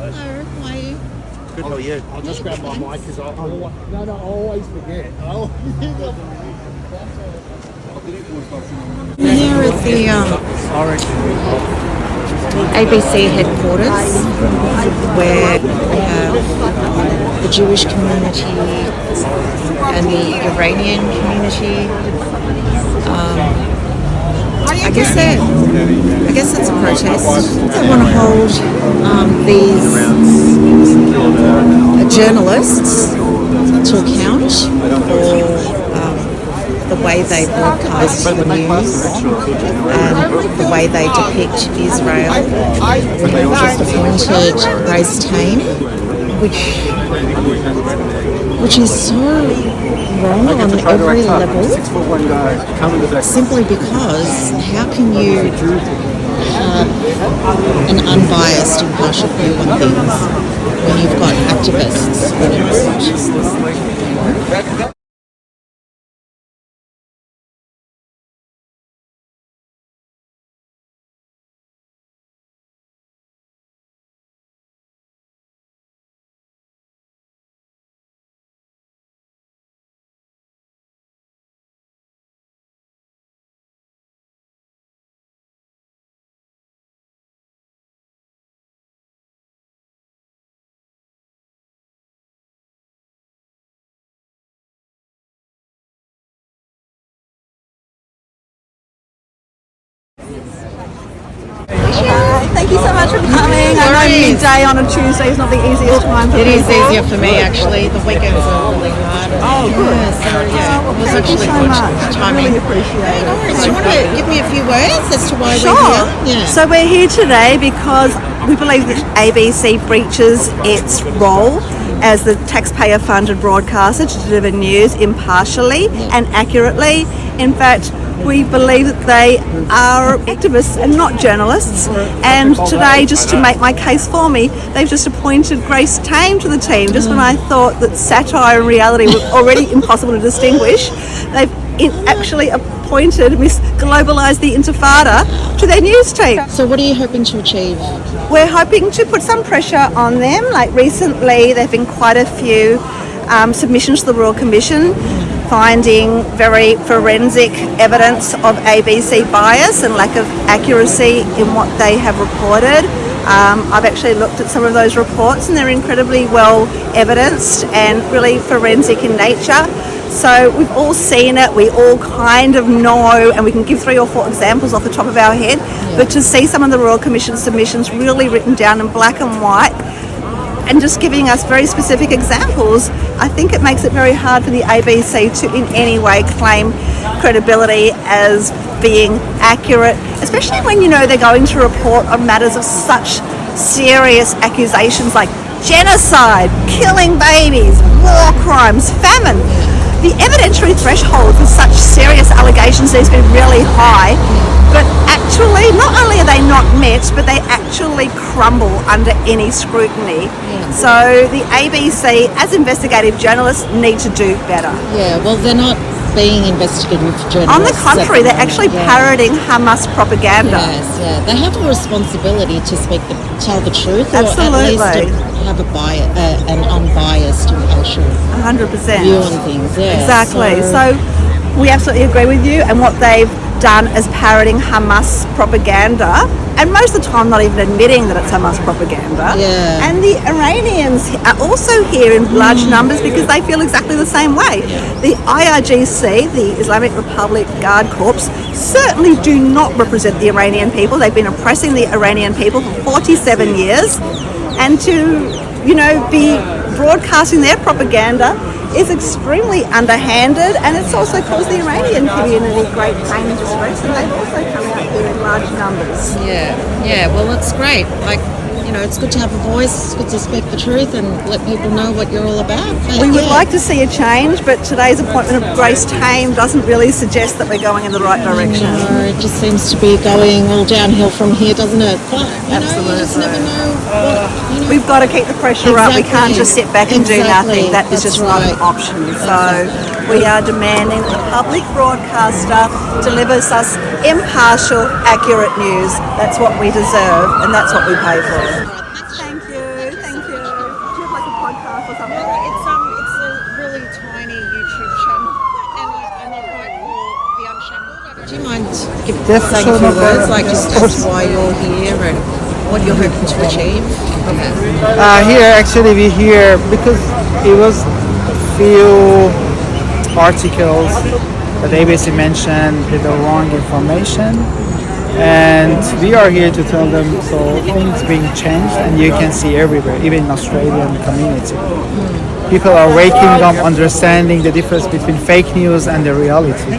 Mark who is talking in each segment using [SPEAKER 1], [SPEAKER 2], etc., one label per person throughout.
[SPEAKER 1] Hello, how are you?
[SPEAKER 2] Good, how are you?
[SPEAKER 3] I'll just grab my mic because I always forget.
[SPEAKER 1] Here is the ABC headquarters where we have the Jewish community and the Iranian community. I guess it's a protest. They want to hold these journalists to account for the way they broadcast the news and the way they depict Israel. They've just appointed Grace Tame, which is so wrong on every level, simply because how can you have an unbiased, impartial view on things when you've got activists on it?
[SPEAKER 4] Thank you so much for coming. I know midday on a Tuesday is not the easiest time for
[SPEAKER 1] It is
[SPEAKER 4] people.
[SPEAKER 1] easier for me actually. The weekends are really hard.
[SPEAKER 4] Oh, good.
[SPEAKER 1] It was
[SPEAKER 4] Thank you
[SPEAKER 1] actually
[SPEAKER 4] so
[SPEAKER 1] good
[SPEAKER 4] much. I
[SPEAKER 1] timing.
[SPEAKER 4] really appreciate it.
[SPEAKER 1] No worries. Do you want to give me a few words as to why
[SPEAKER 4] Sure.
[SPEAKER 1] we're here? Yeah.
[SPEAKER 4] So we're here today because we believe that ABC breaches its role as the taxpayer-funded broadcaster to deliver news impartially and accurately. In fact, we believe that they are activists and not journalists. And today, just to make my case for me, they've just appointed Grace Tame to the team. Just when I thought that satire and reality were already impossible to distinguish, they've actually appointed Miss Globalise the Intifada to their news team.
[SPEAKER 1] So what are you hoping to achieve?
[SPEAKER 4] We're hoping to put some pressure on them. Like recently, there have been quite a few submissions to the Royal Commission finding very forensic evidence of ABC bias and lack of accuracy in what they have reported. I've actually looked at some of those reports and they're incredibly well evidenced and really forensic in nature. So we've all seen it, we all kind of know, and we can give 3 or 4 examples off the top of our head, but to see some of the Royal Commission submissions really written down in black and white and just giving us very specific examples, I think it makes it very hard for the ABC to in any way claim credibility as being accurate, especially when you know they're going to report on matters of such serious accusations like genocide, killing babies, war crimes, famine. The evidentiary threshold for such serious allegations has been really high, but actually not only are they not met, but they actually crumble under any scrutiny. So the ABC, as investigative journalists, need to do better.
[SPEAKER 1] Yeah, well, they're not being investigative journalists.
[SPEAKER 4] On the contrary, they're actually parroting Hamas propaganda.
[SPEAKER 1] Yes, yeah. They have a responsibility to tell the truth,
[SPEAKER 4] Absolutely.
[SPEAKER 1] or at least to have an unbiased, impartial
[SPEAKER 4] 100%.
[SPEAKER 1] view on things. Yeah.
[SPEAKER 4] Exactly. So we absolutely agree with you, and what they've done is parroting Hamas propaganda, and most of the time not even admitting that it's Hamas propaganda.
[SPEAKER 1] Yeah.
[SPEAKER 4] And the Iranians are also here in large numbers because they feel exactly the same way. The IRGC, the Islamic Republic Guard Corps, certainly do not represent the Iranian people. They've been oppressing the Iranian people for 47 years, and to, be broadcasting their propaganda is extremely underhanded, and it's also caused the Iranian community great pain and distress, and they've also come out here in large numbers.
[SPEAKER 1] Yeah. Well, that's great. It's good to have a voice. It's good to speak the truth and let people know what you're all about.
[SPEAKER 4] We would like to see a change, but today's appointment of Grace Tame doesn't really suggest that we're going in the right direction.
[SPEAKER 1] No, it just seems to be going all downhill from here, doesn't it? But
[SPEAKER 4] Absolutely.
[SPEAKER 1] You just never know what.
[SPEAKER 4] We've got to keep the pressure up. We can't just sit back and do nothing. That is just not an option. So we are demanding that the public broadcaster delivers us impartial, accurate news. That's what we deserve, and that's what we pay for. Thank you.
[SPEAKER 1] Do you mind saying a
[SPEAKER 2] Yes,
[SPEAKER 1] few
[SPEAKER 2] sure, no
[SPEAKER 1] words,
[SPEAKER 2] problem.
[SPEAKER 1] like just as to why you're here and what you're hoping to achieve?
[SPEAKER 2] Here, actually, we're here because it was a few articles that ABC mentioned with the wrong information, and we are here to tell them so things being changed, and you can see everywhere, even in Australian community. People are waking up, understanding the difference between fake news and the reality,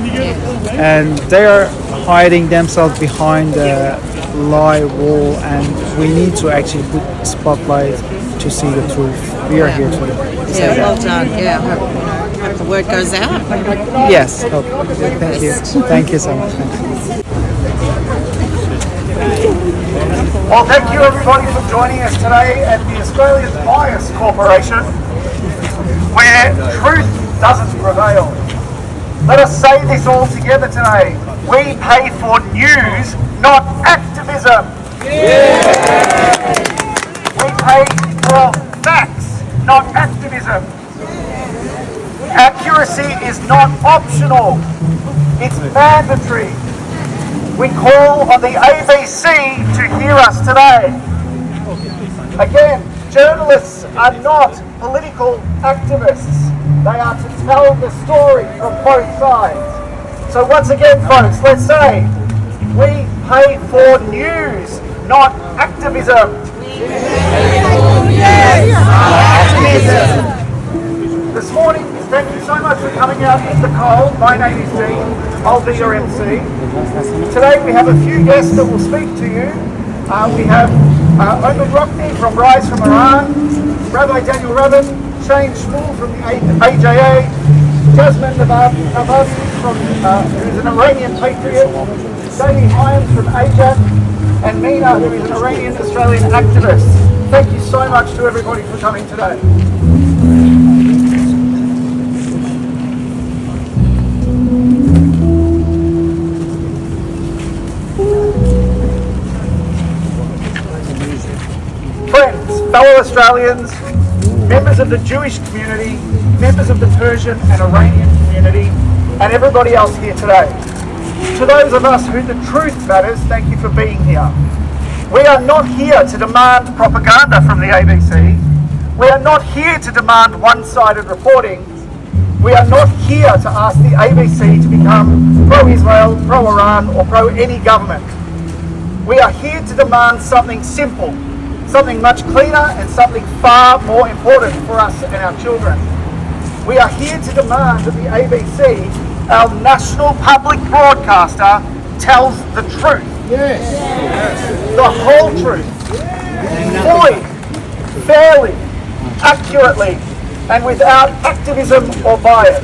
[SPEAKER 2] and they are hiding themselves behind the lie wall, and we need to actually put spotlight to see the truth. We are here to say
[SPEAKER 1] Yeah, well
[SPEAKER 2] that.
[SPEAKER 1] done. Yeah, I hope the word goes out.
[SPEAKER 2] Yes, thank you. Thank you so much. Thank you.
[SPEAKER 5] Well, thank you everybody for joining us today at the Australian Bias Corporation, where truth doesn't prevail. Let us say this all together today. We pay for news, not activism. We pay for facts, not activism. Accuracy is not optional. It's mandatory. We call on the ABC to hear us today. Again, journalists are not political activists. They are to tell the story from both sides. So once again, folks, let's say, we pay for news, not activism. This morning, thank you so much for coming out in the cold. My name is Dean. I'll be your MC. Today we have a few guests that will speak to you. We have Omen Rockney from Rise from Iran, Rabbi Daniel Rabin, Shane Shmuel from the AJA, Jasmine Navabi who's an Iranian patriot, Jamie Hyams from AJAC, and Mina, who is an Iranian Australian activist. Thank you so much to everybody for coming today. Friends, fellow Australians, members of the Jewish community, members of the Persian and Iranian community, and everybody else here today. To those of us who the truth matters, thank you for being here. We are not here to demand propaganda from the ABC. We are not here to demand one-sided reporting. We are not here to ask the ABC to become pro-Israel, pro-Iran, or pro-any government. We are here to demand something simple, something much cleaner, and something far more important for us and our children. We are here to demand that the ABC, our national public broadcaster, tells the truth. Yes. The whole truth. Fully, fairly, accurately, and without activism or bias.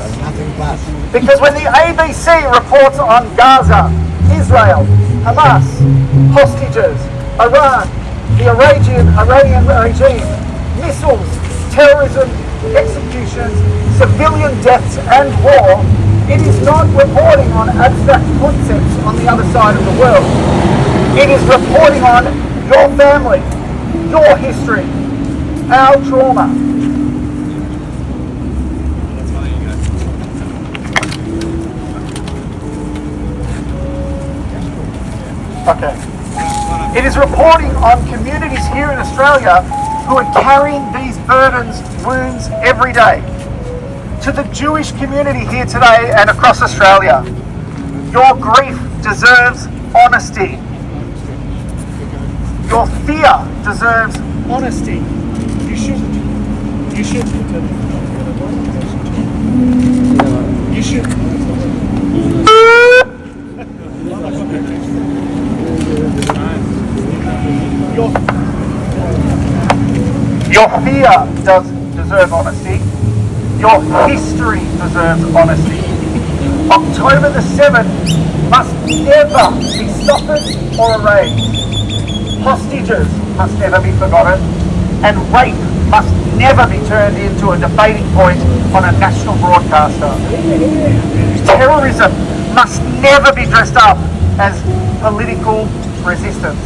[SPEAKER 5] Because when the ABC reports on Gaza, Israel, Hamas, hostages, Iran, the Iranian regime, missiles, terrorism, executions, civilian deaths and war, it is not reporting on abstract concepts on the other side of the world. It is reporting on your family, your history, our trauma. Okay. It is reporting on communities here in Australia who are carrying these burdens, wounds every day. To the Jewish community here today and across Australia, your grief deserves honesty. Your fear deserves honesty. You should. Your fear does deserve honesty. Your history deserves honesty. October the 7th must never be softened or erased. Hostages must never be forgotten, and rape must never be turned into a debating point on a national broadcaster. Terrorism must never be dressed up as political resistance.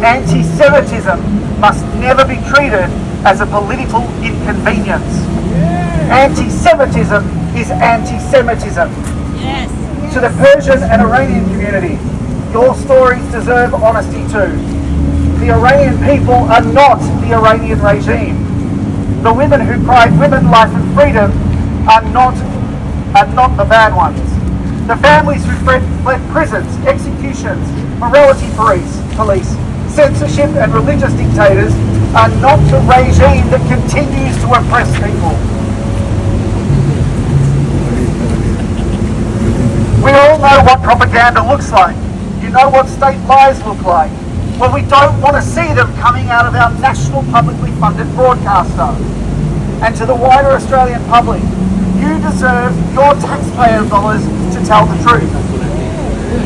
[SPEAKER 5] Anti-Semitism must never be treated as a political inconvenience. Anti-Semitism is anti-Semitism. Yes. To the Persian and Iranian community, your stories deserve honesty too. The Iranian people are not the Iranian regime. The women who cried women, life and freedom are not the bad ones. The families who fled prisons, executions, morality police, censorship and religious dictators are not the regime that continues to oppress people. We all know what propaganda looks like. You know what state lies look like. Well, we don't want to see them coming out of our national publicly funded broadcaster. And to the wider Australian public, you deserve your taxpayer dollars to tell the truth.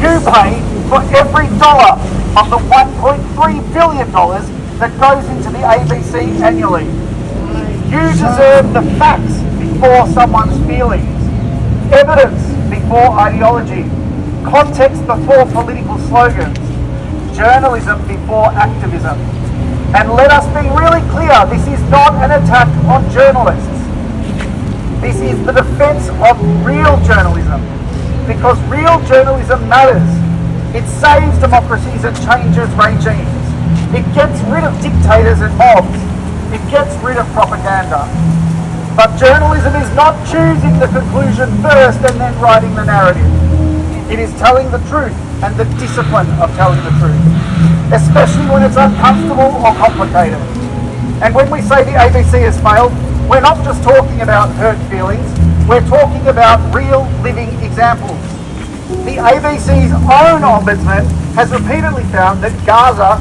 [SPEAKER 5] You pay for every dollar of the $1.3 billion that goes into the ABC annually. You deserve the facts before someone's feelings, evidence before ideology, context before political slogans, journalism before activism. And let us be really clear, this is not an attack on journalists. This is the defence of real journalism, because real journalism matters. It saves democracies and changes regimes. It gets rid of dictators and mobs. It gets rid of propaganda. But journalism is not choosing the conclusion first and then writing the narrative. It is telling the truth and the discipline of telling the truth, especially when it's uncomfortable or complicated. And when we say the ABC has failed, we're not just talking about hurt feelings, we're talking about real living examples. The ABC's own ombudsman has repeatedly found that Gaza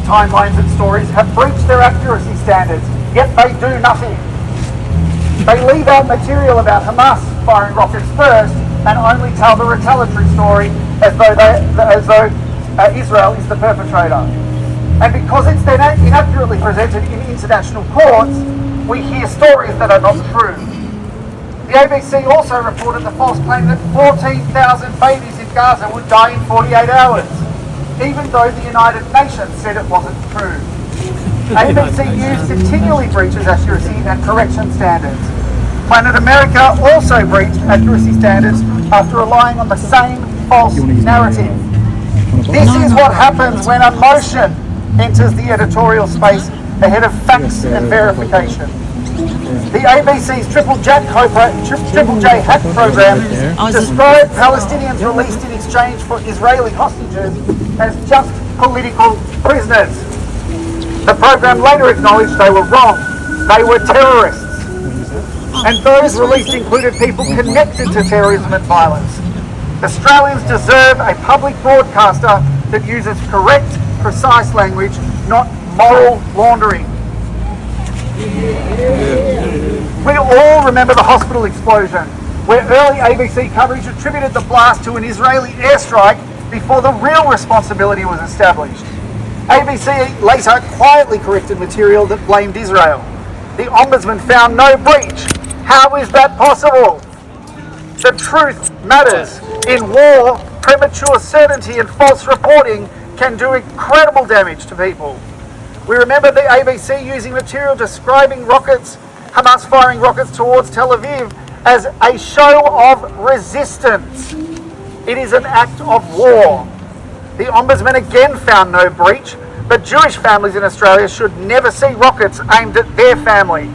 [SPEAKER 5] timelines and stories have breached their accuracy standards, yet they do nothing. They leave out material about Hamas firing rockets first and only tell the retaliatory story as though Israel is the perpetrator. And because it's then inaccurately presented in international courts, we hear stories that are not true. The ABC also reported the false claim that 14,000 babies in Gaza would die in 48 hours, even though the United Nations said it wasn't true. ABC News continually breaches accuracy and correction standards. Planet America also breached accuracy standards after relying on the same false narrative. This is what happens when emotion enters the editorial space ahead of facts and verification. The ABC's Triple J hack program described Palestinians released in exchange for Israeli hostages as just political prisoners. The program later acknowledged they were wrong. They were terrorists. And those released included people connected to terrorism and violence. Australians deserve a public broadcaster that uses correct, precise language, not moral laundering. We all remember the hospital explosion, where early ABC coverage attributed the blast to an Israeli airstrike before the real responsibility was established. ABC later quietly corrected material that blamed Israel. The Ombudsman found no breach. How is that possible? The truth matters. In war, premature certainty and false reporting can do incredible damage to people. We remember the ABC using material describing Hamas firing rockets towards Tel Aviv as a show of resistance. It is an act of war. The Ombudsman again found no breach, but Jewish families in Australia should never see rockets aimed at their family.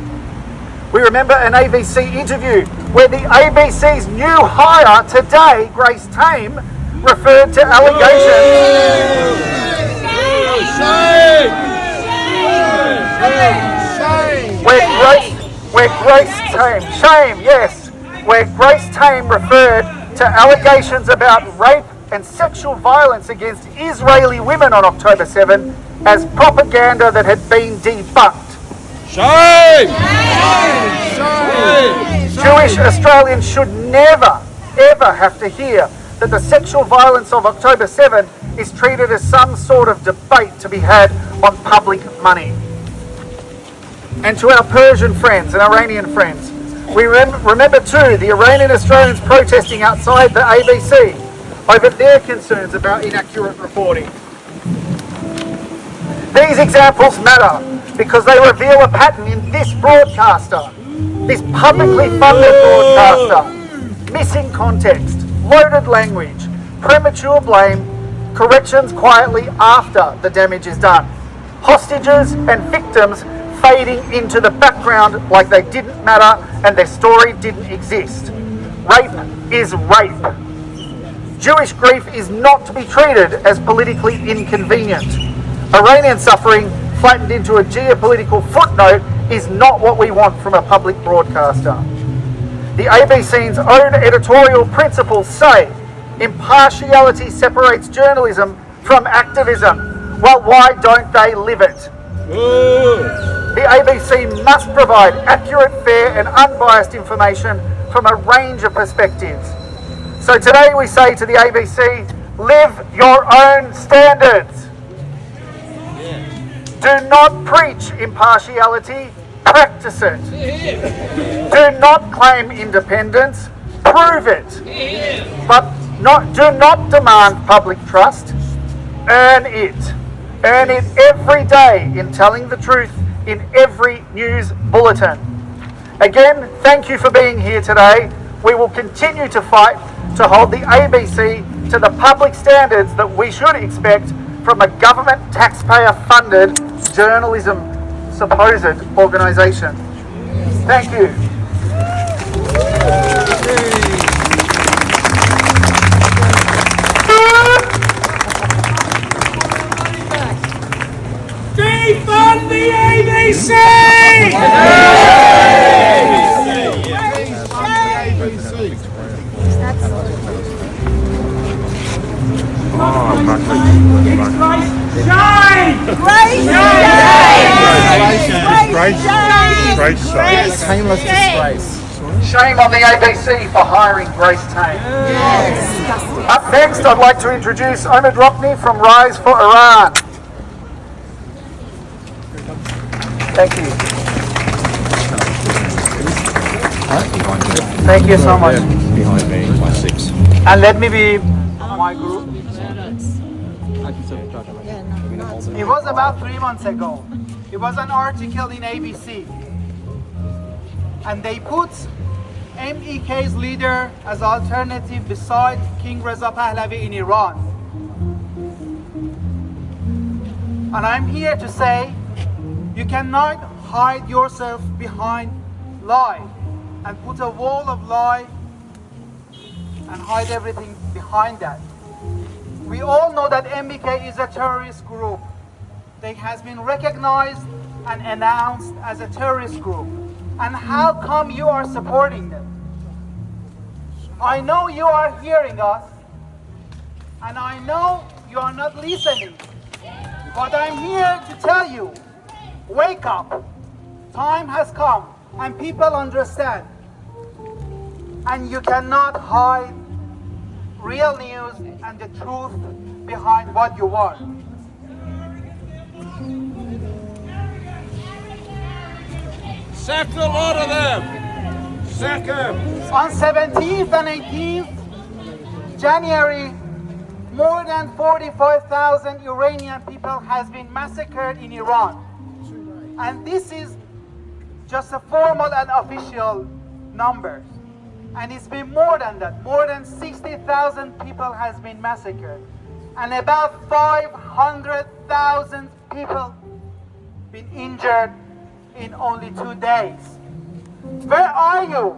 [SPEAKER 5] We remember an ABC interview where the ABC's new hire today, Grace Tame, referred to allegations. Where Grace Tame referred to allegations about rape and sexual violence against Israeli women on October 7 as propaganda that had been debunked.
[SPEAKER 6] Shame!
[SPEAKER 5] Jewish Australians should never, ever have to hear that the sexual violence of October 7 is treated as some sort of debate to be had on public money. And to our Persian friends and Iranian friends, we remember too the Iranian Australians protesting outside the ABC over their concerns about inaccurate reporting. These examples matter because they reveal a pattern in this broadcaster, this publicly funded broadcaster, missing context, loaded language, premature blame, corrections quietly after the damage is done, hostages and victims fading into the background like they didn't matter and their story didn't exist. Rape is rape. Jewish grief is not to be treated as politically inconvenient. Iranian suffering flattened into a geopolitical footnote is not what we want from a public broadcaster. The ABC's own editorial principles say impartiality separates journalism from activism. Well, why don't they live it? The ABC must provide accurate, fair and unbiased information from a range of perspectives. So today we say to the ABC, live your own standards. Do not preach impartiality, practice it. Do not claim independence, prove it. But do not demand public trust, earn it. Earn it every day in telling the truth in every news bulletin. Again, thank you for being here today. We will continue to fight to hold the ABC to the public standards that we should expect from a government taxpayer-funded journalism supposed organisation. Thank you.
[SPEAKER 6] Defund the ABC!
[SPEAKER 2] Shameless disgrace.
[SPEAKER 5] Shame on the ABC for hiring Grace Tame. Up next, I'd like to introduce Omid Rockney from Rise for Iran. Thank you. Thank you so much.
[SPEAKER 6] Behind me by 6.
[SPEAKER 5] And let me be my group. It was about 3 months ago. It was an article in ABC. And they put MEK's leader as alternative beside King Reza Pahlavi in Iran. And I'm here to say, you cannot hide yourself behind lie and put a wall of lie and hide everything behind that. We all know that MBK is a terrorist group. They has been recognized and announced as a terrorist group. And how come you are supporting them? I know you are hearing us, and I know you are not listening. But I'm here to tell you, wake up. Time has come, and people understand. And you cannot hide real news and the truth behind what you want.
[SPEAKER 6] Sack a lot of them! Sack them!
[SPEAKER 5] On 17th and 18th January, more than 45,000 Iranian people has been massacred in Iran. And this is just a formal and official numbers. And it's been more than that. More than 60,000 people has been massacred. And about 500,000 people been injured in only 2 days. Where are you?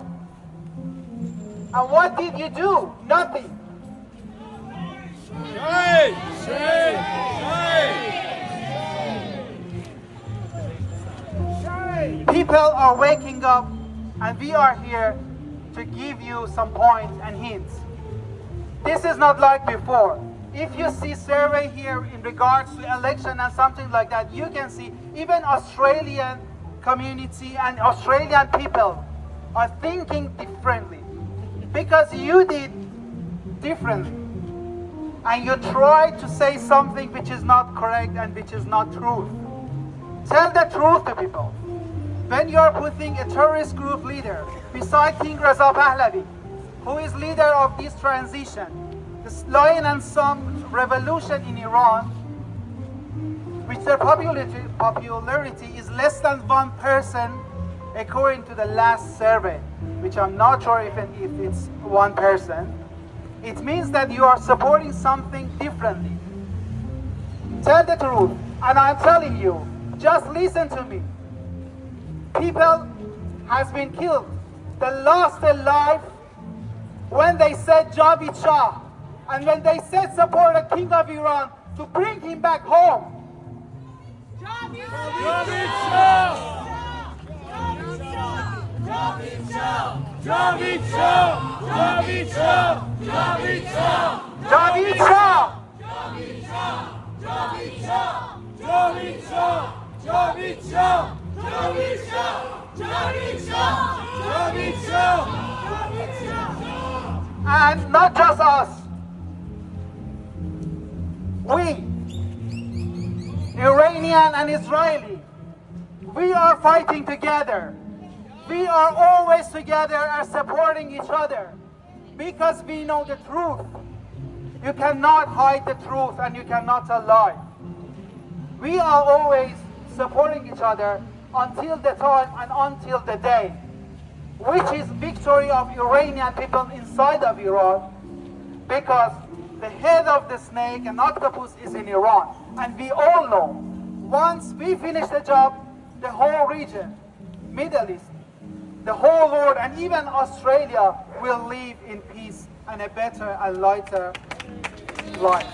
[SPEAKER 5] And what did you do? Nothing.
[SPEAKER 6] Shame! Shame! Shame!
[SPEAKER 5] People are waking up, and we are here to give you some points and hints. This is not like before. If you see survey here in regards to election and something like that, you can see even Australian community and Australian people are thinking differently because you did differently and you try to say something which is not correct and which is not true. Tell the truth to people. When you are putting a terrorist group leader beside King Reza Pahlavi, who is leader of this transition, this lion and sun revolution in Iran, which their popularity is less than 1% according to the last survey, which I'm not sure if it's 1%. It means that you are supporting something differently. Tell the truth. And I'm telling you, just listen to me. People has been killed. They lost their life when they said Javid Shah, and when they said support the King of Iran to bring him back home.
[SPEAKER 6] Javid Shah! Javid Shah! Javid Shah! Javid Shah! Javid Shah!
[SPEAKER 5] Javid Shah!
[SPEAKER 6] Javid Shah! Javid Shah! Javid Shah! Javid Shah! Javid Shah! Javid Shah! Javid Shah! Javid Shah!
[SPEAKER 5] And not just us. We, Iranian and Israeli, we are fighting together. We are always together and supporting each other because we know the truth. You cannot hide the truth and you cannot tell lies. We are always supporting each other until the time and until the day, which is victory of Iranian people inside of Iran, because the head of the snake and octopus is in Iran. And we all know, once we finish the job, the whole region, Middle East, the whole world, and even Australia will live in peace and a better and lighter life.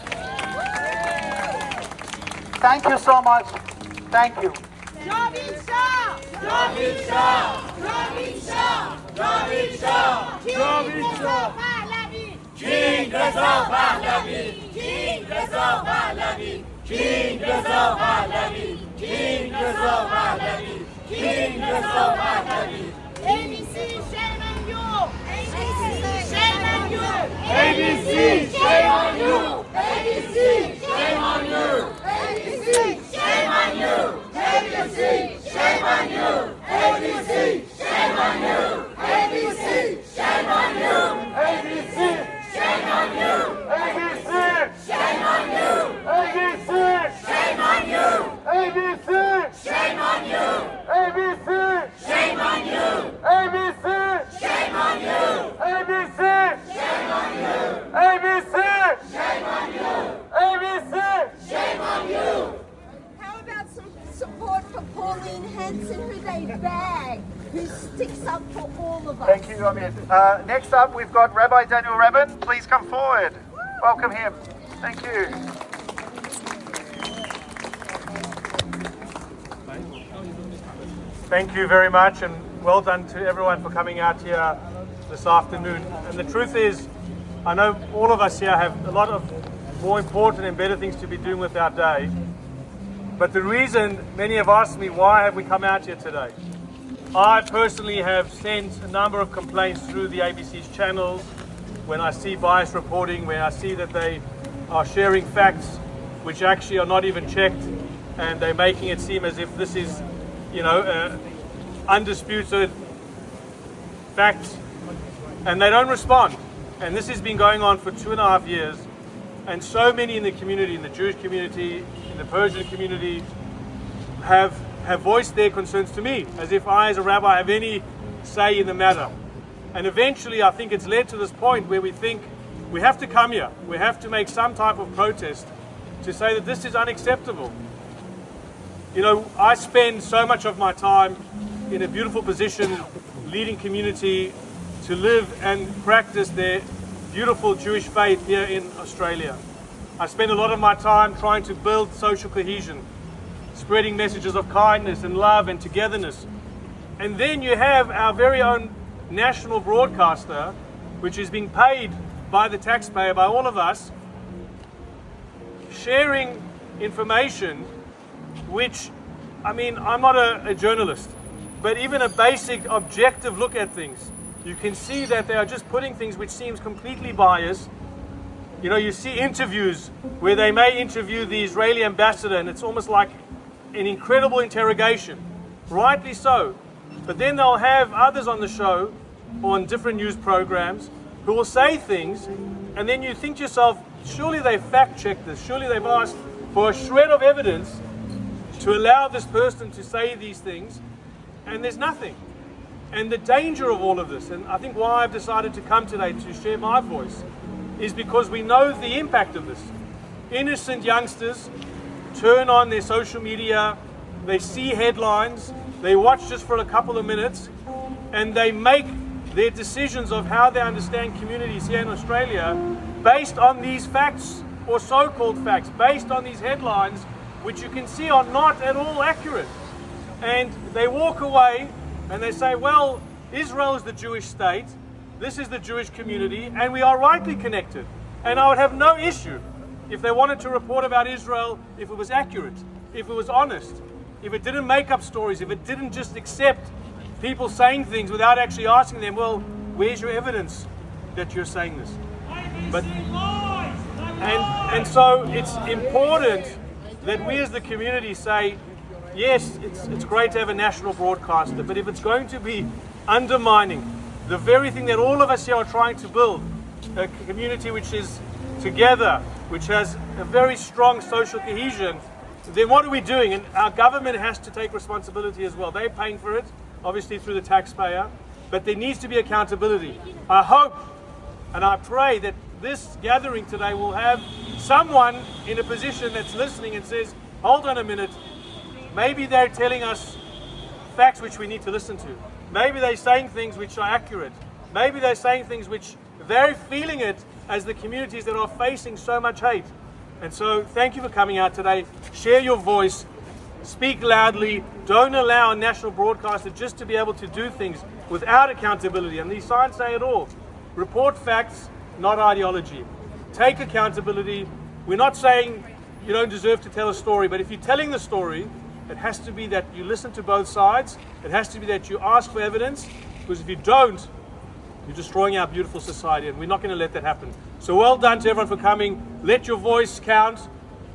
[SPEAKER 5] Thank you so much. Thank you.
[SPEAKER 6] Javid Shah! Javid Shah! Javid Shah! Javid Shah! Javid Shah! King Reza Pahlavi! King Reza Pahlavi! King Reza Pahlavi! King Reza Pahlavi! King Reza Pahlavi! ABC, shame on you! ABC, shame on you! ABC, shame on you! ABC, shame on you! ABC, shame on you! ABC, shame on you! ABC, shame on you! ABC, shame on you! ABC, shame on you! ABC, shame on you! ABC, shame on you! ABC, shame on you! ABC, shame on you! ABC, shame on you! ABC, shame on you! ABC, shame on you! ABC, shame on you!
[SPEAKER 7] How about some support for Pauline Hanson, who they bag, who sticks up for all of us?
[SPEAKER 5] Thank you, Amit. Next up, we've got Rabbi Daniel Rabin. Please come forward. Welcome him. Thank you.
[SPEAKER 8] Thank you very much, and well done to everyone for coming out here this afternoon. And the truth is, I know all of us here have a lot of more important and better things to be doing with our day. But the reason many have asked me, why have we come out here today? I personally have sent a number of complaints through the ABC's channels when I see biased reporting, when I see that they are sharing facts which actually are not even checked, and they're making it seem as if this is, undisputed facts, and they don't respond. And this has been going on for 2.5 years, and so many in the community, in the Jewish community, in the Persian community, have voiced their concerns to me, as if I as a rabbi have any say in the matter. And eventually I think it's led to this point where we think we have to come here, we have to make some type of protest to say that this is unacceptable. I spend so much of my time in a beautiful position, leading community to live and practice their beautiful Jewish faith here in Australia. I spend a lot of my time trying to build social cohesion, spreading messages of kindness and love and togetherness. And then you have our very own national broadcaster, which is being paid by the taxpayer, by all of us, sharing information which, I'm not a journalist, but even a basic objective look at things, you can see that they are just putting things which seems completely biased. You see interviews where they may interview the Israeli ambassador, and it's almost like an incredible interrogation, rightly so. But then they'll have others on the show or on different news programs who will say things, and then you think to yourself, surely they fact-checked this, surely they've asked for a shred of evidence to allow this person to say these things, and there's nothing. And the danger of all of this, and I think why I've decided to come today to share my voice, is because we know the impact of this. Innocent youngsters turn on their social media, they see headlines, they watch just for a couple of minutes, and they make their decisions of how they understand communities here in Australia based on these facts, or so-called facts, based on these headlines, which you can see are not at all accurate. And they walk away and they say, well, Israel is the Jewish state, this is the Jewish community, and we are rightly connected. And I would have no issue if they wanted to report about Israel, if it was accurate, if it was honest, if it didn't make up stories, if it didn't just accept people saying things without actually asking them, well, where's your evidence that you're saying this? But, and so it's important that we as the community say, yes, it's great to have a national broadcaster, but if it's going to be undermining the very thing that all of us here are trying to build, a community which is together, which has a very strong social cohesion, then what are we doing? And our government has to take responsibility as well. They're paying for it, obviously through the taxpayer, but there needs to be accountability. I hope and I pray that this gathering today will have someone in a position that's listening and says, hold on a minute, maybe they're telling us facts which we need to listen to. Maybe they're saying things which are accurate. Maybe they're saying things which they're feeling it as the communities that are facing so much hate. And so thank you for coming out today. Share your voice. Speak loudly. Don't allow a national broadcaster just to be able to do things without accountability. And these signs say it all. Report facts, not ideology. Take accountability. We're not saying you don't deserve to tell a story, but if you're telling the story, it has to be that you listen to both sides. It has to be that you ask for evidence, because if you don't, you're destroying our beautiful society, and we're not going to let that happen. So well done to everyone for coming. Let your voice count,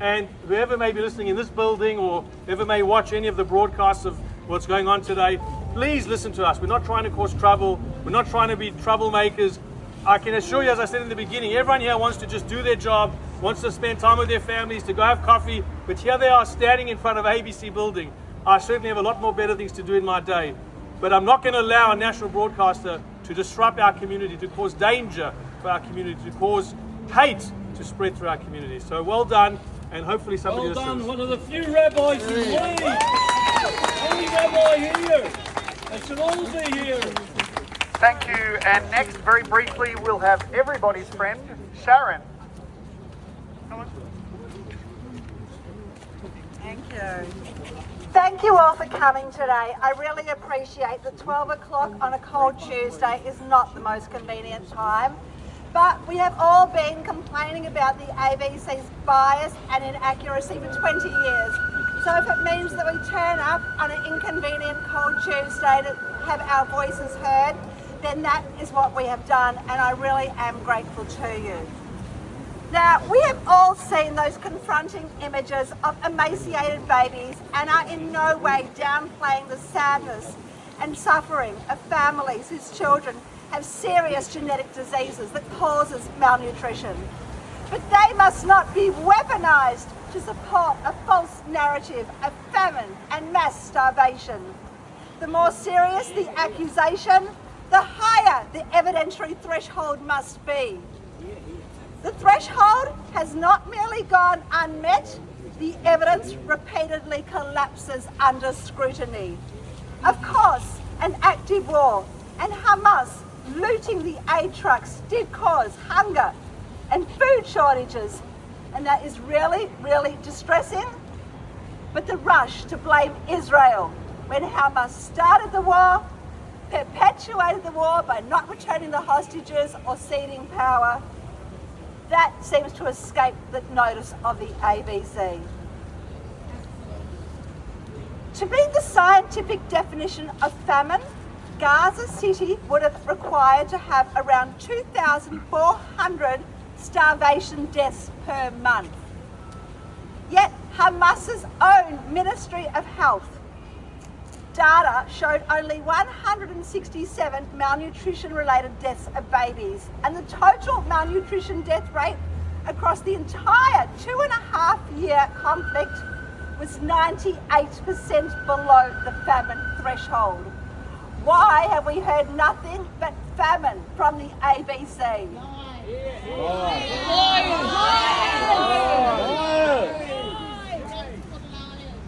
[SPEAKER 8] and whoever may be listening in this building or whoever may watch any of the broadcasts of what's going on today, please listen to us. We're not trying to cause trouble. We're not trying to be troublemakers. I can assure you, as I said in the beginning, everyone here wants to just do their job, wants to spend time with their families, to go have coffee, but here they are standing in front of ABC building. I certainly have a lot more better things to do in my day, but I'm not going to allow a national broadcaster to disrupt our community, to cause danger for our community, to cause hate to spread through our community. So well done, and hopefully somebody listens.
[SPEAKER 9] Well done, one of the few rabbis who lead. Only rabbi here. They should all be here.
[SPEAKER 5] Thank you. And next, very briefly, we'll have everybody's friend, Sharon.
[SPEAKER 4] Thank you. Thank you all for coming today. I really appreciate that 12 o'clock on a cold Tuesday is not the most convenient time, but we have all been complaining about the ABC's bias and inaccuracy for 20 years. So if it means that we turn up on an inconvenient cold Tuesday to have our voices heard, then that is what we have done, and I really am grateful to you. Now, we have all seen those confronting images of emaciated babies and are in no way downplaying the sadness and suffering of families whose children have serious genetic diseases that causes malnutrition. But they must not be weaponized to support a false narrative of famine and mass starvation. The more serious the accusation, the higher the evidentiary threshold must be. The threshold has not merely gone unmet, the evidence repeatedly collapses under scrutiny. Of course, an active war and Hamas looting the aid trucks did cause hunger and food shortages, and that is really, really distressing. But the rush to blame Israel when Hamas started the war, perpetuated the war by not returning the hostages or ceding power, that seems to escape the notice of the ABC. To meet the scientific definition of famine, Gaza City would have required to have around 2,400 starvation deaths per month. Yet Hamas's own Ministry of Health data showed only 167 malnutrition-related deaths of babies, and the total malnutrition death rate across the entire 2.5-year conflict was 98% below the famine threshold. Why have we heard nothing but famine from the ABC?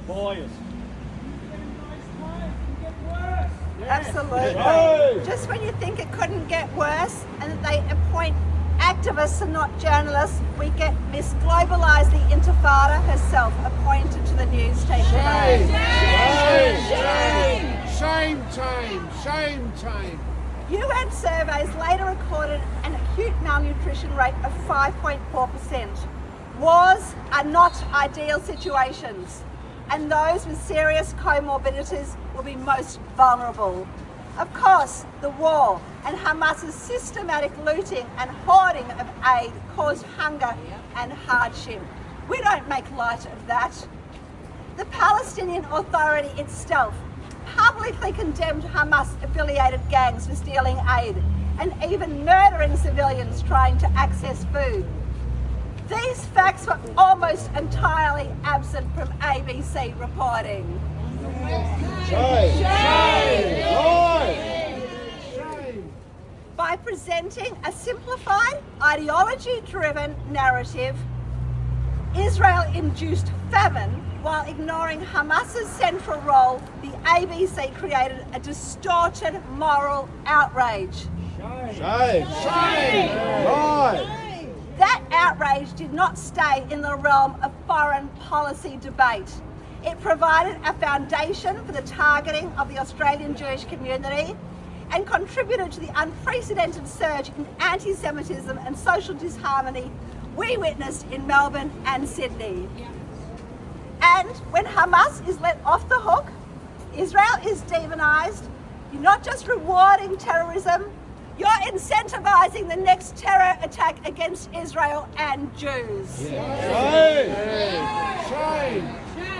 [SPEAKER 9] Boys.
[SPEAKER 4] Absolutely. Just when you think it couldn't get worse and that they appoint activists and not journalists, we get Miss Globalise, the Intifada herself, appointed to the news station.
[SPEAKER 3] Shame time, shame time.
[SPEAKER 4] UN surveys later recorded an acute malnutrition rate of 5.4%. Wars are not ideal situations, and those with serious comorbidities will be most vulnerable. Of course, the war and Hamas's systematic looting and hoarding of aid caused hunger and hardship. We don't make light of that. The Palestinian Authority itself publicly condemned Hamas-affiliated gangs for stealing aid and even murdering civilians trying to access food. These facts were almost entirely absent from ABC reporting. By presenting a simplified, ideology-driven narrative, Israel induced famine while ignoring Hamas's central role. The ABC created a distorted moral outrage. That outrage did not stay in the realm of foreign policy debate. It provided a foundation for the targeting of the Australian Jewish community and contributed to the unprecedented surge in anti-Semitism and social disharmony we witnessed in Melbourne and Sydney. And when Hamas is let off the hook, Israel is demonised. You're not just rewarding terrorism, you're incentivising the next terror attack against Israel and Jews.
[SPEAKER 3] Shame.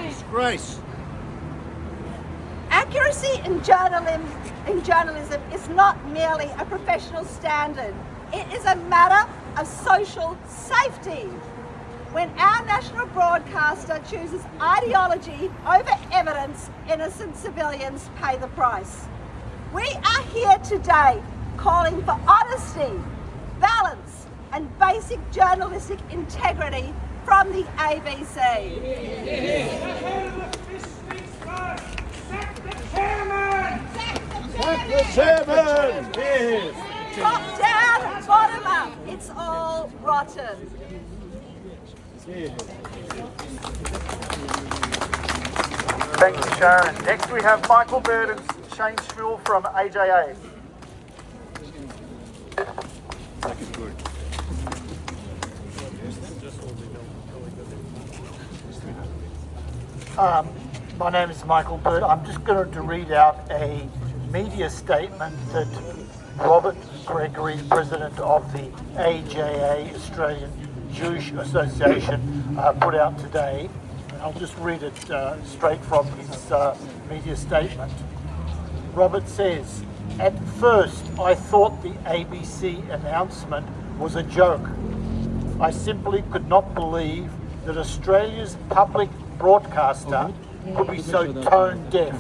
[SPEAKER 9] Disgrace.
[SPEAKER 4] Accuracy in journalism is not merely a professional standard. It is a matter of social safety. When our national broadcaster chooses ideology over evidence, innocent civilians pay the price. We are here today calling for honesty, balance, and basic journalistic integrity from the ABC. Top down, bottom up, it's all rotten.
[SPEAKER 5] Thank you, Sharon. Next we have Michael Bird and Shane Schmuel from AJA. My name is Michael Bird. I'm just going to read out a media statement that Robert Gregory, president of the AJA, Australian Jewish Association, put out today. I'll just read it straight from his media statement. Robert says, "At first I thought the ABC announcement was a joke. I simply could not believe that Australia's public broadcaster could be so tone deaf.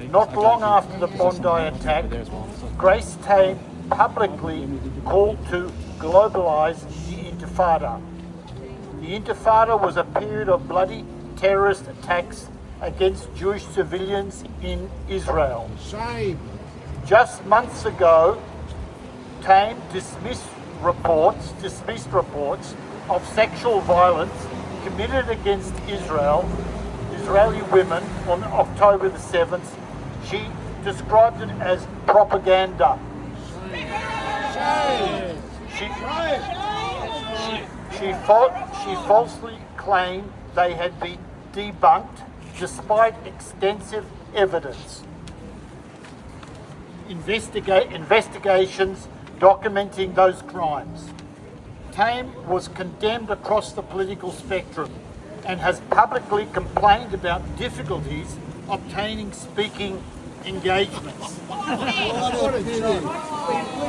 [SPEAKER 5] Not long after the Bondi attack, Grace Tame publicly called to globalise the Intifada. The Intifada was a period of bloody terrorist attacks against Jewish civilians in Israel.
[SPEAKER 3] Shame.
[SPEAKER 5] Just months ago, Tame dismissed reports of sexual violence committed against Israeli women on October the 7th. She described it as propaganda. She falsely claimed they had been debunked despite extensive evidence. Investigations documenting those crimes. Tame was condemned across the political spectrum and has publicly complained about difficulties obtaining speaking engagements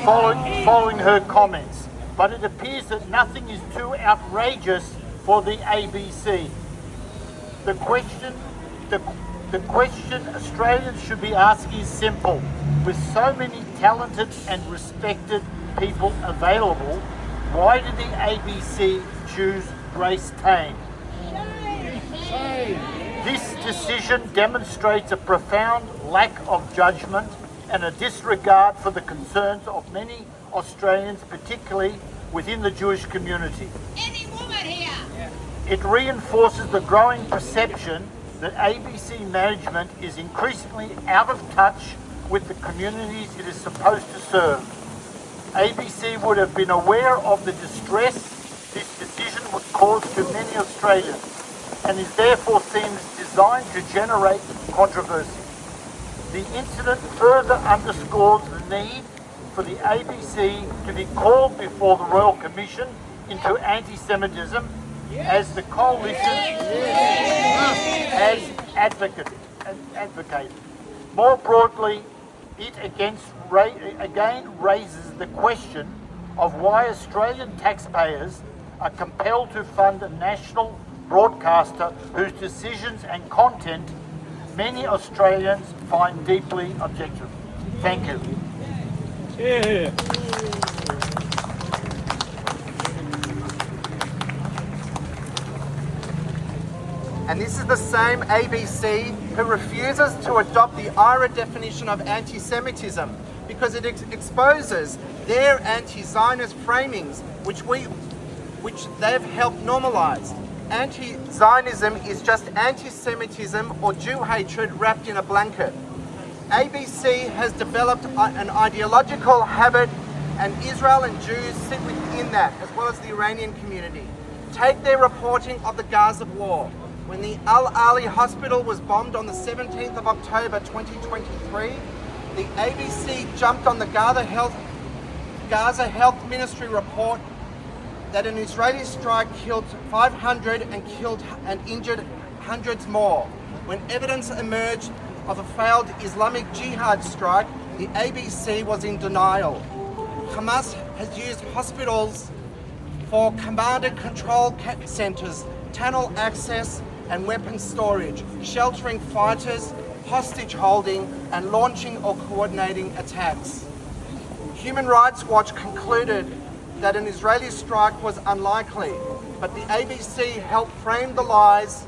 [SPEAKER 5] following her comments. But it appears that nothing is too outrageous for the ABC. The question Australians should be asking is simple. With so many talented and respected people available, why did the ABC choose Grace Tame? This decision demonstrates a profound lack of judgment and a disregard for the concerns of many Australians, particularly within the Jewish community.
[SPEAKER 6] Any woman here?
[SPEAKER 5] It reinforces the growing perception that ABC management is increasingly out of touch with the communities it is supposed to serve. ABC would have been aware of the distress this decision would cause to many Australians, and is therefore seems designed to generate controversy. The incident further underscores the need for the ABC to be called before the Royal Commission into anti-Semitism as the coalition has advocated. More broadly, it again raises the question of why Australian taxpayers are compelled to fund a national broadcaster whose decisions and content many Australians find deeply objective. Thank you.
[SPEAKER 9] Here.
[SPEAKER 10] And this is the same ABC who refuses to adopt the IRA definition of anti-Semitism because it exposes their anti-Zionist framings, which they've helped normalise. Anti-Zionism is just anti-Semitism or Jew hatred wrapped in a blanket. ABC has developed an ideological habit, and Israel and Jews sit within that, as well as the Iranian community. Take their reporting of the Gaza war. When the Al-Ali hospital was bombed on the 17th of October 2023, the ABC jumped on the Gaza Health Ministry report that an Israeli strike killed 500 and injured hundreds more. When evidence emerged of a failed Islamic Jihad strike, the ABC was in denial. Hamas has used hospitals for command and control centres, tunnel access and weapons storage, sheltering fighters, hostage holding and launching or coordinating attacks. Human Rights Watch concluded that an Israeli strike was unlikely, but the ABC helped frame the lies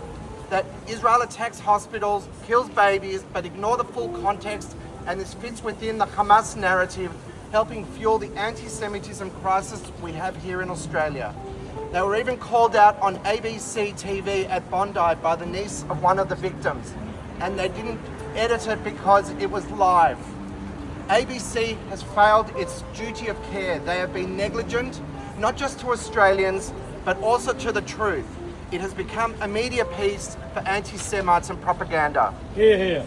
[SPEAKER 10] that Israel attacks hospitals, kills babies, but ignore the full context, and this fits within the Hamas narrative, helping fuel the anti-Semitism crisis we have here in Australia. They were even called out on ABC TV at Bondi by the niece of one of the victims, and they didn't edit it because it was live. ABC has failed its duty of care. They have been negligent, not just to Australians, but also to the truth. It has become a media piece for anti-Semites and propaganda.
[SPEAKER 9] Here.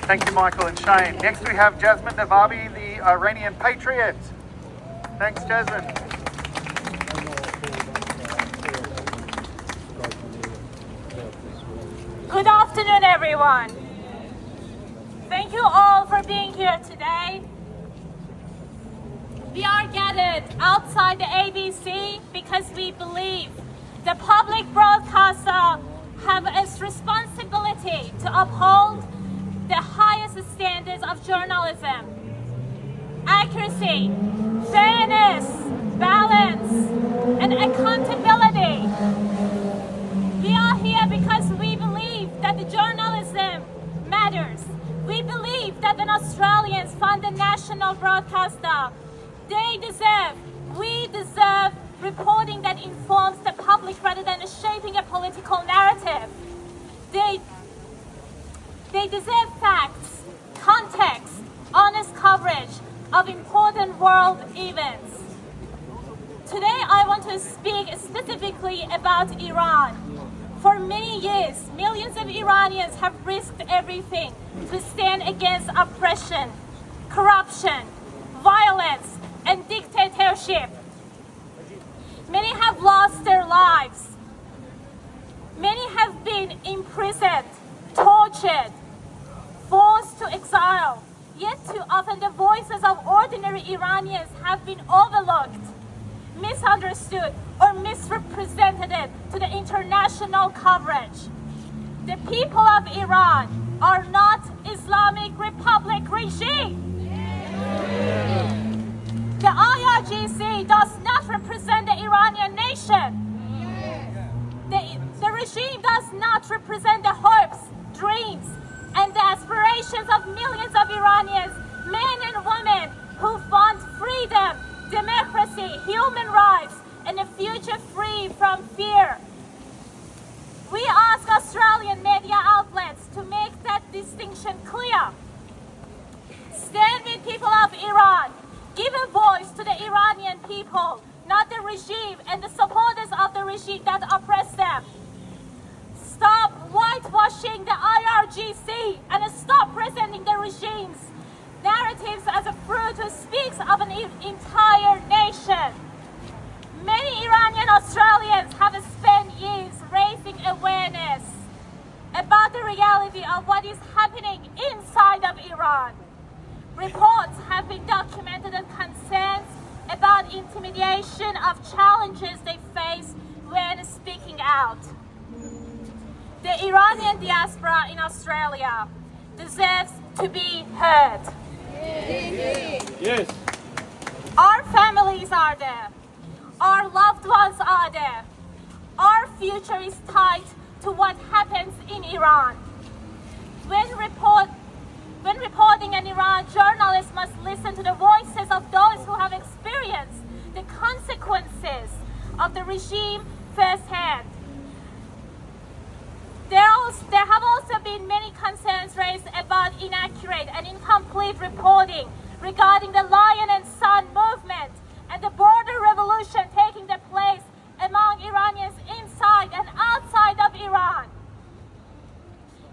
[SPEAKER 5] Thank you, Michael and Shane. Next we have Jasmine Navabi, the Iranian patriot. Thanks, Jasmine.
[SPEAKER 11] Good afternoon, everyone. Thank you all for being here today. We are gathered outside the ABC because we believe the public broadcaster have a responsibility to uphold the highest standards of journalism: accuracy, fairness, balance, and accountability. We are here because we believe that the journalism matters. We believe that when Australians fund a national broadcaster, we deserve reporting that informs the public rather than shaping a political narrative. They deserve facts, context, honest coverage of important world events. Today I want to speak specifically about Iran. For many years, millions of Iranians have risked everything to stand against oppression, corruption, violence, and dictatorship. Many have lost their lives. Many have been imprisoned, tortured, forced to exile. Yet too often the voices of ordinary Iranians have been overlooked, misunderstood, or misrepresented to the international coverage. The people of Iran are not Islamic Republic regime. The IRGC does not represent the Iranian nation. The regime does not represent the hopes, dreams, and the aspirations of millions of Iranians, men and women, who want freedom, democracy, human rights, and a future free from fear. We ask Australian media outlets to make that distinction clear. Stand with people of Iran. Give a voice to the Iranian people, not the regime and the supporters of the regime that oppress them. Stop whitewashing the IRGC and stop presenting the regime's narratives as a fruit who speaks of an entire nation. Many Iranian Australians have spent years raising awareness about the reality of what is happening inside of Iran. Reports have been documented and concerns about intimidation of challenges they face when speaking out. The Iranian diaspora in Australia deserves to be heard.
[SPEAKER 9] Yes.
[SPEAKER 11] Our families are there. Our loved ones are there. Our future is tied to what happens in Iran. When reporting in Iran, journalists must listen to the voices of those who have experienced the consequences of the regime firsthand. There have also been many concerns raised about inaccurate and incomplete reporting regarding the Lion and Sun movement and the border revolution taking place among Iranians inside and outside of Iran.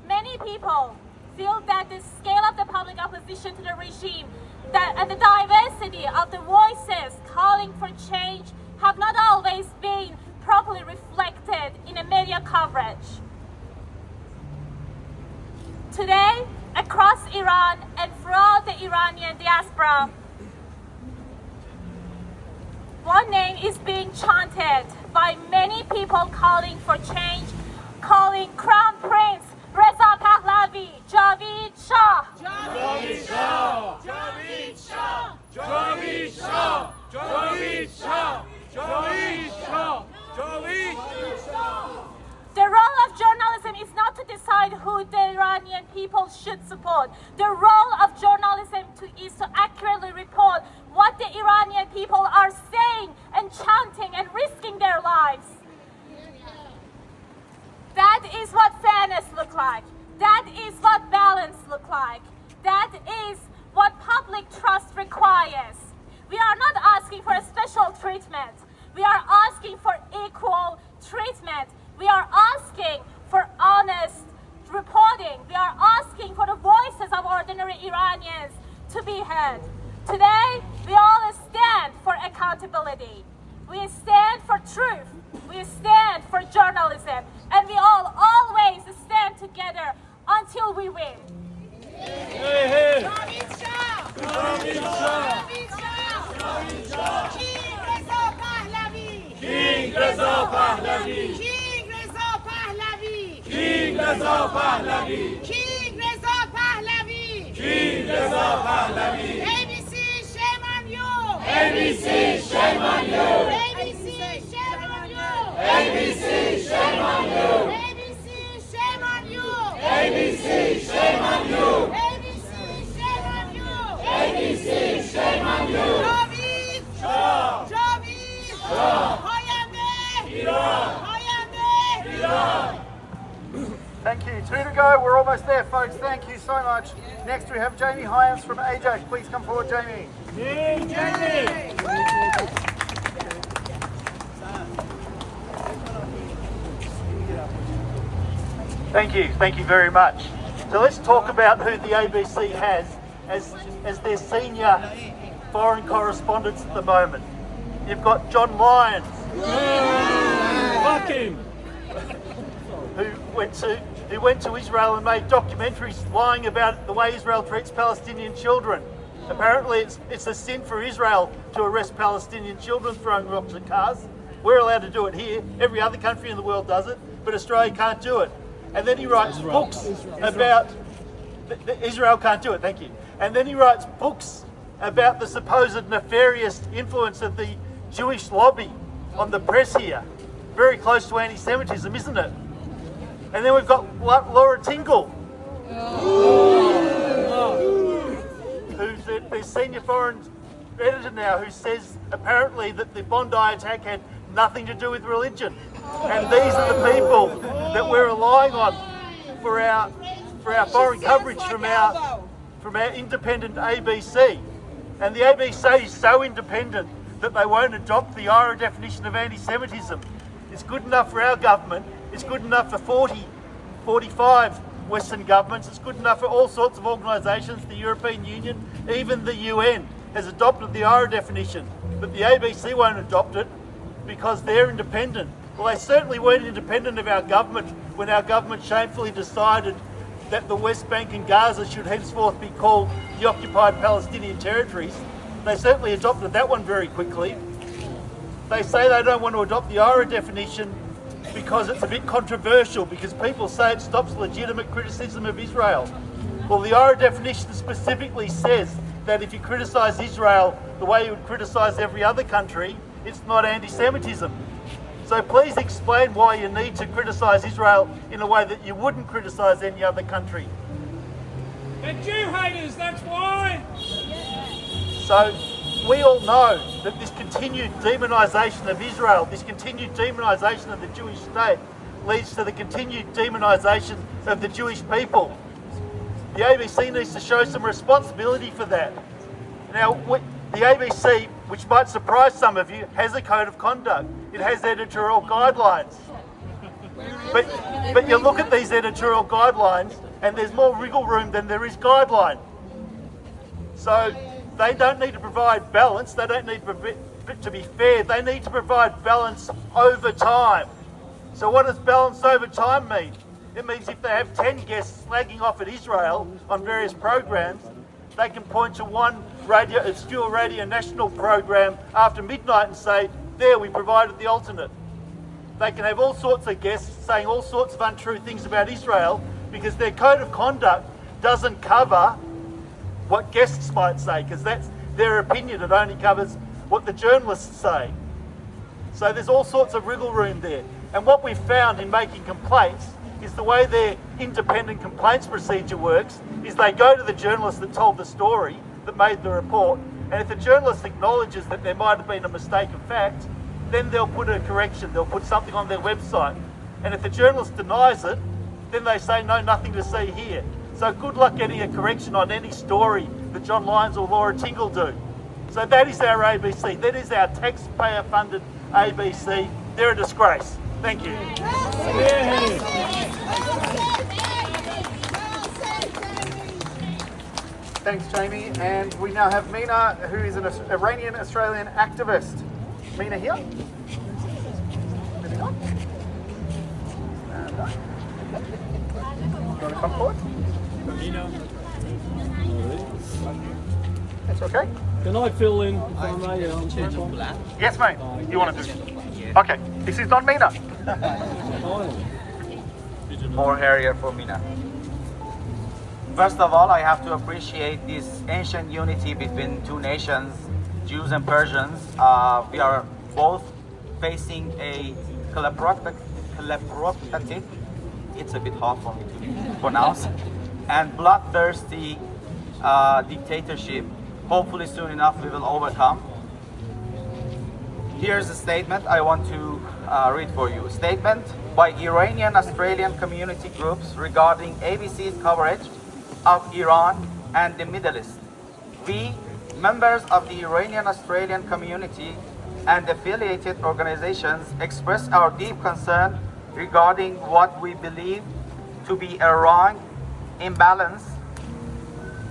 [SPEAKER 11] Many people feel that the scale of the public opposition to the regime and the diversity of the voices calling for change have not always been properly reflected in the media coverage. Today, across Iran and throughout the Iranian diaspora, one name is being chanted by many people calling for change, calling Crown Prince Reza Pahlavi, Javeed Shah.
[SPEAKER 6] Javeed Shah! Javeed Shah! Javeed Shah! Javeed Shah! Javeed Shah! Javeed Shah!
[SPEAKER 11] The role of journalism is not to decide who the Iranian people should support. The role of journalism is to accurately report what the Iranian people are saying and chanting and risking their lives. That is what fairness looks like. That is what balance looks like. That is what public trust requires. We are not asking for a special treatment. We are asking for equal treatment. We are asking for honest reporting. We are asking for the voices of ordinary Iranians to be heard. Today, we all stand for accountability. We stand for truth. We stand for journalism. And we all always stand together until we win.
[SPEAKER 6] Javeed Shah! Javeed Shah! Javeed Shah! King Reza Pahlavi! King Reza Pahlavi! King Reza Pahlavi! King Reza Pahlavi! King Reza Pahlavi! King Reza Pahlavi! ABC, shame on you! ABC, shame on you! ABC, shame on you! ABC, shame on you! ABC, shame on you! ABC, shame on you! ABC, shame on you! ABC, shame on you! Javeed Shah! Javeed Shah! Hayande! Iran! Hayande! Iran!
[SPEAKER 5] Thank you. 2 to go. We're almost there, folks. Thank you so much. Next, we have Jamie Hyams from AJAC. Please come forward, Jamie.
[SPEAKER 9] Jamie!
[SPEAKER 5] Thank you very much. So let's talk about who the ABC has as their senior foreign correspondents at the moment. You've got John Lyons.
[SPEAKER 9] Fuck him!
[SPEAKER 5] Who went to Israel and made documentaries lying about the way Israel treats Palestinian children. Apparently it's a sin for Israel to arrest Palestinian children throwing rocks at cars. We're allowed to do it here. Every other country in the world does it, but Australia can't do it. And then he writes books about
[SPEAKER 12] Israel can't do it, thank you. And then he writes books about the supposed nefarious influence of the Jewish lobby on the press here. Very close to anti-Semitism, isn't it? And then we've got Laura Tingle, who's the senior foreign editor now, who says apparently that the Bondi attack had nothing to do with religion. And these are the people that we're relying on for our foreign coverage from our independent ABC. And the ABC is so independent that they won't adopt the IRA definition of anti-Semitism. It's good enough for our government, it's good enough for 45 Western governments, it's good enough for all sorts of organisations, the European Union, even the UN has adopted the IRA definition, but the ABC won't adopt it because they're independent. Well, they certainly weren't independent of our government when our government shamefully decided that the West Bank and Gaza should henceforth be called the occupied Palestinian territories. They certainly adopted that one very quickly. They say they don't want to adopt the IRA definition because it's a bit controversial, because people say it stops legitimate criticism of Israel. Well, the IRA definition specifically says that if you criticise Israel the way you would criticise every other country, it's not anti-Semitism. So please explain why you need to criticise Israel in a way that you wouldn't criticise any other country.
[SPEAKER 9] They're Jew haters, that's why!
[SPEAKER 12] So we all know that this continued demonisation of Israel, this continued demonisation of the Jewish state, leads to the continued demonisation of the Jewish people. The ABC needs to show some responsibility for that. Now, the ABC, which might surprise some of you, has a code of conduct. It has editorial guidelines. But you look at these editorial guidelines and there's more wriggle room than there is guideline. So they don't need to provide balance, they don't need to be fair, they need to provide balance over time. So what does balance over time mean? It means if they have 10 guests slagging off at Israel on various programs, they can point to one obscure radio national program after midnight and say, there, we provided the alternate. They can have all sorts of guests saying all sorts of untrue things about Israel because their code of conduct doesn't cover what guests might say, because that's their opinion. It only covers what the journalists say. So there's all sorts of wriggle room there. And what we've found in making complaints is the way their independent complaints procedure works is they go to the journalist that told the story, that made the report, and if the journalist acknowledges that there might have been a mistake of fact, then they'll put a correction, they'll put something on their website. And if the journalist denies it, then they say, no, nothing to see here. So good luck getting a correction on any story that John Lyons or Laura Tingle do. So that is our ABC. That is our taxpayer-funded ABC. They're a disgrace. Thank you.
[SPEAKER 5] Thanks, Jamie. And we now have Mina, who is an Iranian-Australian activist. Mina here. Moving on. And you want to come forward?
[SPEAKER 9] Mina.
[SPEAKER 5] That's okay.
[SPEAKER 9] Can I fill in if I may?
[SPEAKER 5] Yes, mate. You want to do? Okay. This is not Mina.
[SPEAKER 13] More Harrier for Mina. First of all, I have to appreciate this ancient unity between two nations, Jews and Persians. We are both facing a kleptocratic, it's a bit hard for me to pronounce, and bloodthirsty dictatorship. Hopefully soon enough we will overcome. Here's a statement I want to read for you. Statement by Iranian-Australian community groups regarding ABC's coverage of Iran and the Middle East. We, members of the Iranian-Australian community and affiliated organizations, express our deep concern regarding what we believe to be a wrong imbalance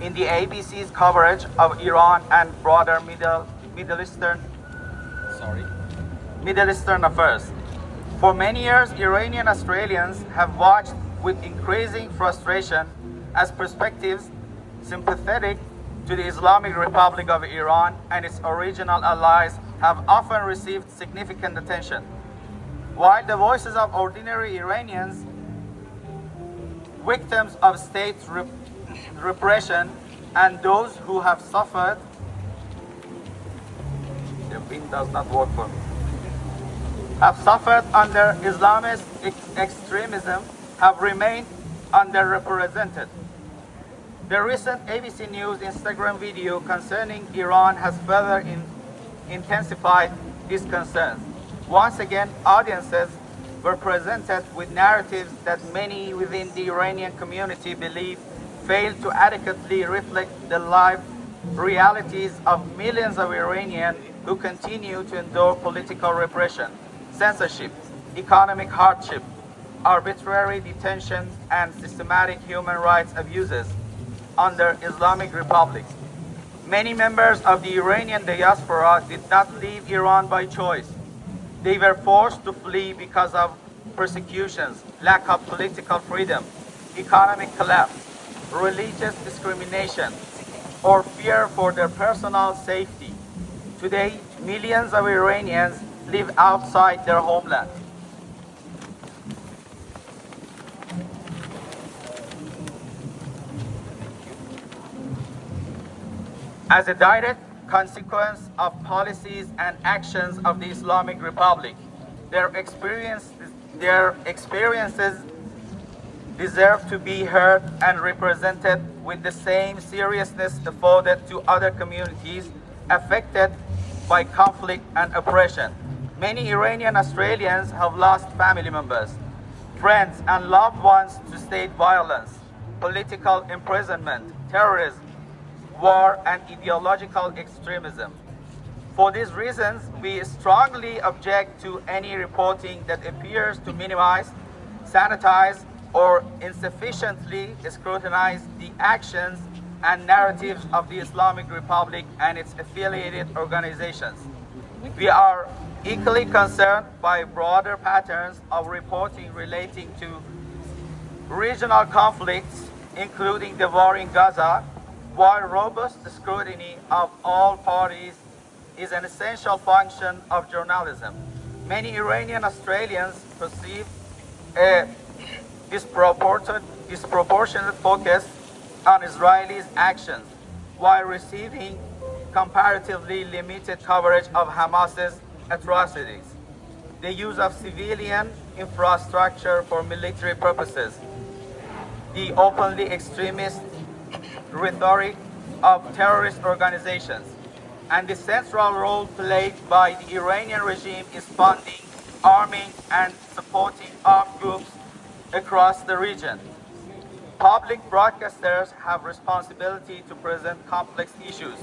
[SPEAKER 13] in the ABC's coverage of Iran and broader Middle Eastern affairs. For many years, Iranian Australians have watched with increasing frustration as perspectives sympathetic to the Islamic Republic of Iran and its original allies have often received significant attention. While the voices of ordinary Iranians, victims of state repression, and those who have suffered. The pin does not work for me. Have suffered under Islamist extremism have remained underrepresented. The recent ABC News Instagram video concerning Iran has further intensified these concerns. Once again, audiences were presented with narratives that many within the Iranian community believe fail to adequately reflect the life realities of millions of Iranians who continue to endure political repression, censorship, economic hardship, arbitrary detention, and systematic human rights abuses under Islamic Republic. Many members of the Iranian diaspora did not leave Iran by choice. They were forced to flee because of persecutions, lack of political freedom, economic collapse, religious discrimination, or fear for their personal safety. Today, millions of Iranians live outside their homeland. As a direct consequence of policies and actions of the Islamic Republic, their experiences deserve to be heard and represented with the same seriousness afforded to other communities affected by conflict and oppression. Many Iranian Australians have lost family members, friends, and loved ones to state violence, political imprisonment, terrorism, war, and ideological extremism. For these reasons, we strongly object to any reporting that appears to minimize, sanitize, or insufficiently scrutinize the actions and narratives of the Islamic Republic and its affiliated organizations. We are equally concerned by broader patterns of reporting relating to regional conflicts, including the war in Gaza, while robust scrutiny of all parties is an essential function of journalism. Many Iranian Australians perceive a disproportionate focus on Israelis' actions while receiving comparatively limited coverage of Hamas's atrocities, the use of civilian infrastructure for military purposes, the openly extremist rhetoric of terrorist organizations, and the central role played by the Iranian regime is funding, arming, and supporting armed groups across the region. Public broadcasters have responsibility to present complex issues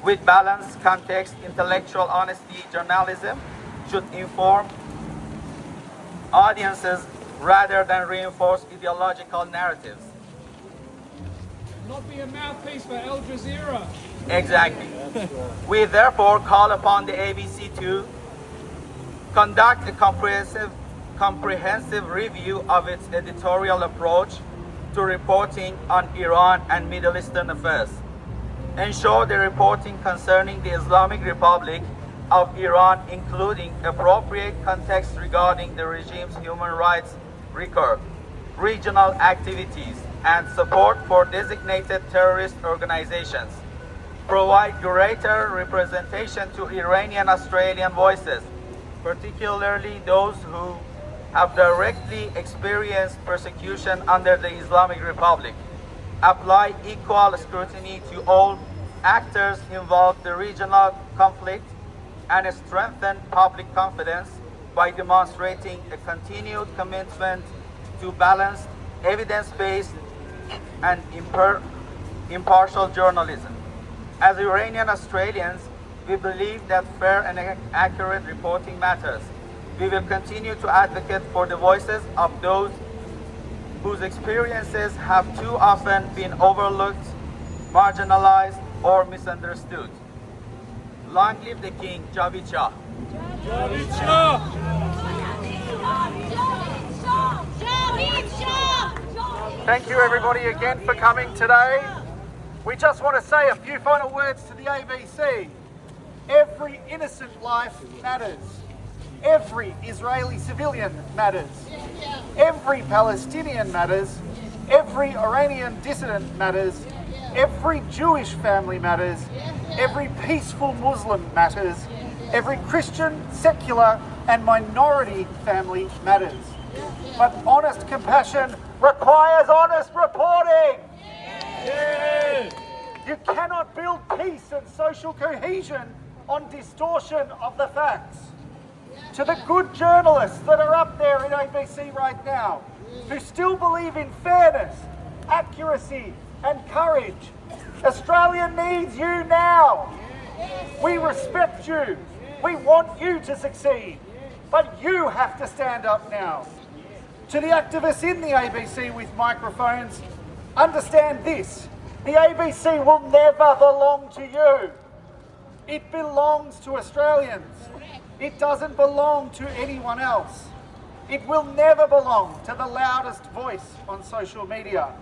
[SPEAKER 13] with balanced context. Intellectual honesty journalism should inform audiences rather than reinforce ideological narratives.
[SPEAKER 14] Not be a mouthpiece for Al Jazeera.
[SPEAKER 13] Exactly. We therefore call upon the ABC to conduct a comprehensive review of its editorial approach to reporting on Iran and Middle Eastern affairs. Ensure the reporting concerning the Islamic Republic of Iran, including appropriate context regarding the regime's human rights record, regional activities, and support for designated terrorist organizations. Provide greater representation to Iranian Australian voices, particularly those who have directly experienced persecution under the Islamic Republic. Apply equal scrutiny to all actors involved in the regional conflict and strengthen public confidence by demonstrating a continued commitment to balanced, evidence-based, and impartial journalism. As Iranian Australians, we believe that fair and accurate reporting matters. We will continue to advocate for the voices of those whose experiences have too often been overlooked, marginalized, or misunderstood. Long live the King, Javid Shah.
[SPEAKER 14] Javid Shah!
[SPEAKER 5] Thank you everybody again for coming today. We just want to say a few final words to the ABC. Every innocent life matters. Every Israeli civilian matters. Every Palestinian matters. Every Every Iranian dissident matters. Every Jewish family matters. Every peaceful Muslim matters. Every Christian, secular and minority family matters. But honest compassion requires honest reporting. You cannot build peace and social cohesion on distortion of the facts. To the good journalists that are up there in ABC right now, who still believe in fairness, accuracy and courage, Australia needs you now. We respect you. We want you to succeed. But you have to stand up now. To the activists in the ABC with microphones, understand this. The ABC will never belong to you. It belongs to Australians. It doesn't belong to anyone else. It will never belong to the loudest voice on social media.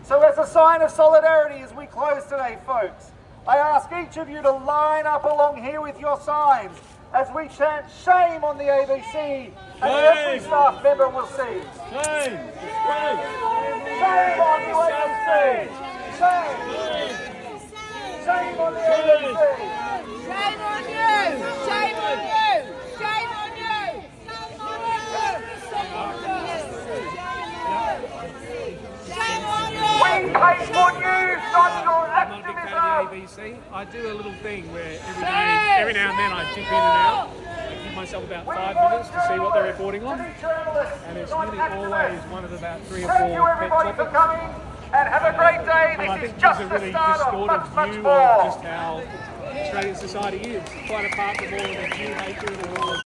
[SPEAKER 5] So as a sign of solidarity as we close today, folks, I ask each of you to line up along here with your signs as we chant shame on the ABC, and every staff member will see.
[SPEAKER 9] Shame!
[SPEAKER 5] Shame on the ABC! Shame! Shame on the ABC!
[SPEAKER 6] Shame on you! Shame on you! Shame on you! Shame on you!
[SPEAKER 5] We pay for news, not your
[SPEAKER 14] I'm not a big fan of the ABC. I do a little thing where every now and then I dip in and out. I give myself about 5 minutes to see what they're reporting on. And it's nearly always one of about 3 or 4
[SPEAKER 5] Thank you
[SPEAKER 14] pet
[SPEAKER 5] everybody for
[SPEAKER 14] topics.
[SPEAKER 5] coming, and have a great day.
[SPEAKER 14] And I
[SPEAKER 5] This
[SPEAKER 14] think
[SPEAKER 5] is just
[SPEAKER 14] there's a
[SPEAKER 5] the
[SPEAKER 14] really
[SPEAKER 5] start of
[SPEAKER 14] distorted
[SPEAKER 5] much, much
[SPEAKER 14] view
[SPEAKER 5] more.
[SPEAKER 14] of just how Australian society is. Quite apart from all of the Jew hatred and all of